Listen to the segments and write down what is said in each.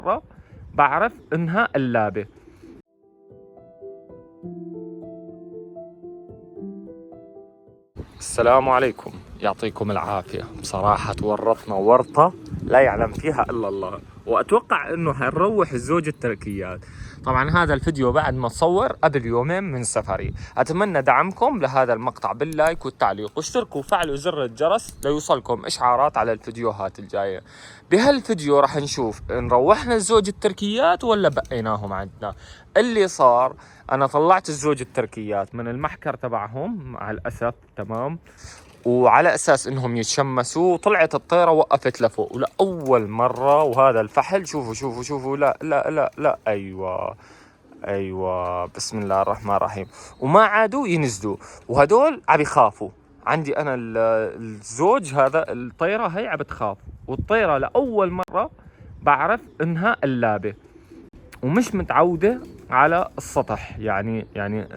مرة بعرف انها قلابة. السلام عليكم، يعطيكم العافية. بصراحة تورطنا ورطة لا يعلم فيها إلا الله، وأتوقع أنه حنروح الزوج التركيات. طبعا هذا الفيديو بعد ما تصور قبل يومين من سفري. أتمنى دعمكم لهذا المقطع باللايك والتعليق، واشتركوا وفعلوا زر الجرس ليوصلكم إشعارات على الفيديوهات الجاية. بهالفيديو راح نشوف إن روحنا الزوج التركيات ولا بقيناهم عندنا. اللي صار أنا طلعت الزوج التركيات من المحكر تبعهم مع الأسف، تمام، وعلى أساس إنهم يتشمسوا طلعت الطيرة وقفت لفوق ولأول مرة. وهذا الفحل شوفوا شوفوا شوفوا، لا لا لا لا، أيوة بسم الله الرحمن الرحيم. وما عادوا ينزلوا، وهدول عم يخافوا. عندي أنا الزوج هذا، الطيرة هي عم بتخاف، والطيرة لأول مرة بعرف إنها قلابة ومش متعودة على السطح. يعني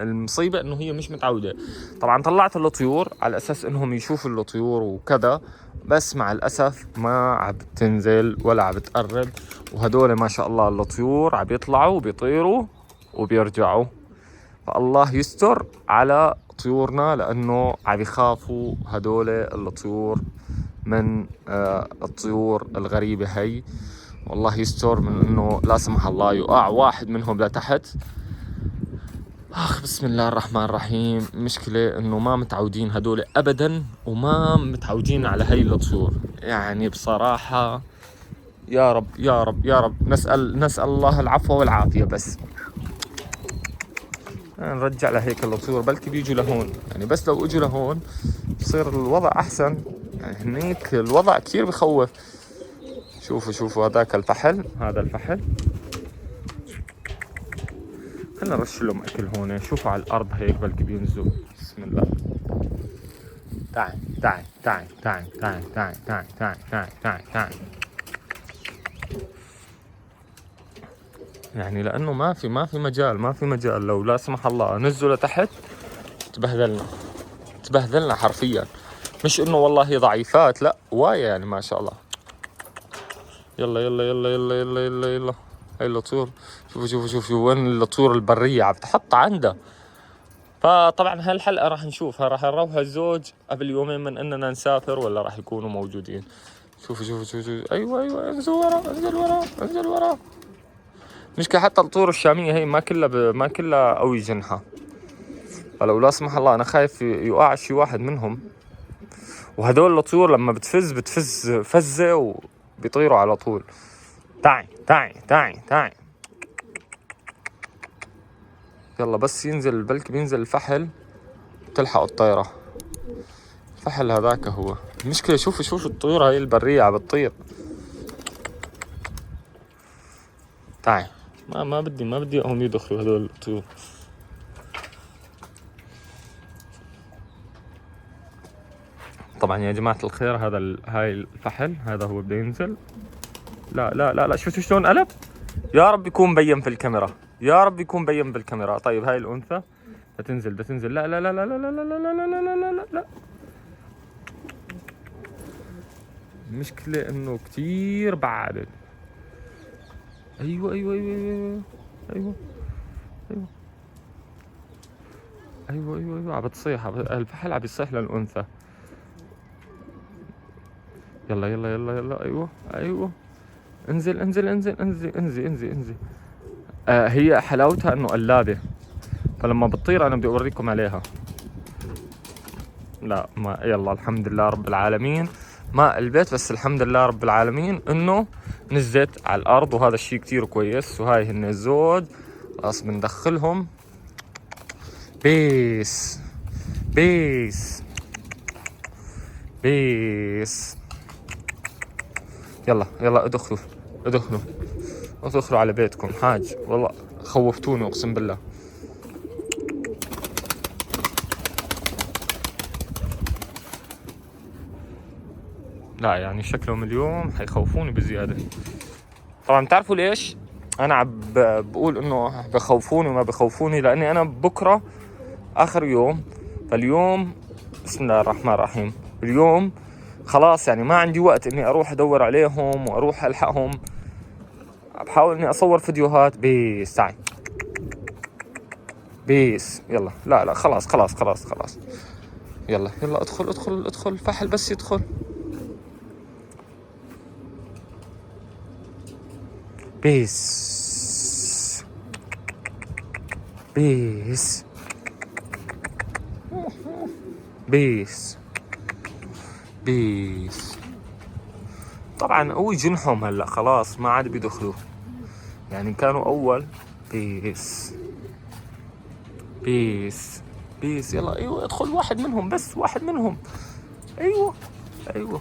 المصيبة انه هي مش متعودة. طبعا طلعت الطيور على اساس انهم يشوفوا الطيور وكذا، بس مع الاسف ما عم بتنزل ولا عم بتقرب. وهدول ما شاء الله الطيور عم يطلعوا وبيطيروا وبيرجعوا، فالله يستر على طيورنا لانه عم يخافوا هدول الطيور من الطيور الغريبة هي. والله يستر من انه لا سمح الله يقع واحد منهم لتحت. بسم الله الرحمن الرحيم. مشكلة انه ما متعودين هدول ابدا، وما متعودين على هاي الطيور. يعني بصراحة يا رب يا رب يا رب، نسأل الله العفو والعافية. بس نرجع لهيك الطيور، بلكي بيجوا لهون. يعني بس لو اجوا لهون بصير الوضع احسن. يعني هنيك الوضع كثير بخوف. شوفوا هذاك الفحل، هذا الفحل. خلنا نرش لهم اكل هون. شوفوا على الارض هيك بلكي بينزلوا. بسم الله. تعال. يعني لانه ما في مجال لو لا سمح الله نزلوا لتحت تبهدلنا حرفيا. مش انه والله ضعيفات، لا وايه يعني ما شاء الله. يلا هاي الطيور. شوفوا وين الطيور البرية عم تحط عنده. فطبعا هالحلقة راح نشوفها، راح نروح الزوج قبل يومين من اننا نسافر ولا راح يكونوا موجودين. شوفوا. ايوه انزل ورا. مشكلة حتى الطيور الشامية هي ما كلها قوي جنحة، فلو لا سمح الله انا خايف يقع شي واحد منهم. وهدول الطيور لما بتفز فزة وبيطيروا على طول. تعي. يلا بس ينزل، بلكي بينزل الفحل تلحق الطيرة. الفحل هذاك هو المشكلة. شوفوا الطيور هاي البرية عم بتطير. تعي. ما بدي هم يدخلوا هذول الطيور. طبعا يا جماعة الخير هاي الفحل هذا هو بده ينزل. لا شفتوا شلون قلب؟ يا رب يكون مبين في الكاميرا. طيب هاي الأنثى بتنزل. لا. المشكلة انه كتير بعدت. ايوه عم بتصيح. الفحل عم يصيح للأنثى. يلا ايوه انزل. هي حلاوتها انه قلابة، فلما بتطير انا بدي اوريكم عليها. لا ما يلا الحمد لله رب العالمين ما قلبت، بس الحمد لله رب العالمين انه نزلت على الارض، وهذا الشيء كتير كويس. وهاي هن الزوج، خلاص بندخلهم. بيس يلا ادخلوا على بيتكم. حاج والله خوفتوني اقسم بالله. لا يعني شكلهم اليوم حيخوفوني بزيادة. طبعا تعرفوا ليش انا بقول انه بخوفوني وما بخوفوني؟ لاني انا بكرة اخر يوم. فاليوم بسم الله الرحمن الرحيم، اليوم خلاص يعني ما عندي وقت اني اروح ادور عليهم واروح الحقهم. بحاول اني اصور فيديوهات. بيس تعي بيس. يلا لا لا خلاص خلاص خلاص خلاص. يلا يلا ادخل ادخل ادخل. فحل بس يدخل. بيس بيس بيس بيس. طبعا هو يجنحهم هلا خلاص ما عاد بيدخلوا، يعني كانوا اول. بيس بيس بيس. يلا ايوه ادخل واحد منهم، بس واحد منهم. ايوه ايوه